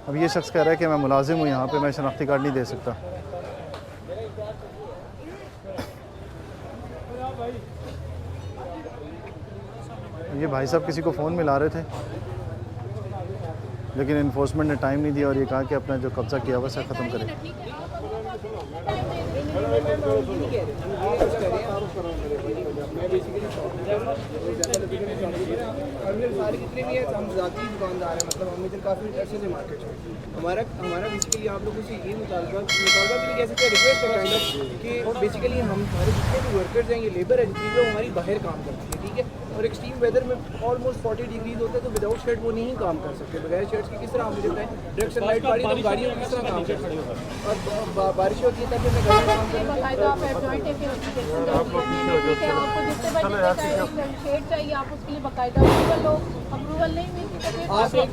अब ये शख्स कह रहा है कि मैं मुलाजिम हूँ यहाँ पे, मैं शनाख्ती कार्ड नहीं दे सकता। ये भाई साहब किसी को फ़ोन मिला रहे थे, लेकिन इन्फोर्समेंट ने टाइम नहीं दिया और ये कहा कि अपना जो कब्ज़ा किया हुआ है ख़त्म करें। सारे जितने भी हैं हम ज़ाती दुकानदार हैं, मतलब हम इधर काफ़ी अच्छे से मार्केट है। हमारा बेसिकली आप लोगों से ये मुतालबा भी नहीं कह सकते, रिक्वेस्ट है काइंड ऑफ कि बेसिकली हमारे जितने भी वर्कर्स हैं, ये लेबर है जितनी वो हमारी बाहर काम करती है, ठीक है। और एक्सट्रीम वेदर में ऑलमोस्ट 40 डिग्रीज होता है, तो विदाउट शर्ट वो नहीं काम कर सकते। बगैर शर्ट्स के किस तरह हम मुझे बताएं, डायरेक्ट सनलाइट पड़ी तो गाड़ियों में किस तरह काम कर सकते हैं। और बारिश होती है तब हमें घर में काम करना शेड चाहिए, आप उसके लिए बाकायदा अप्रूवल लो, अप्रूवल नहीं मिलती तो फिर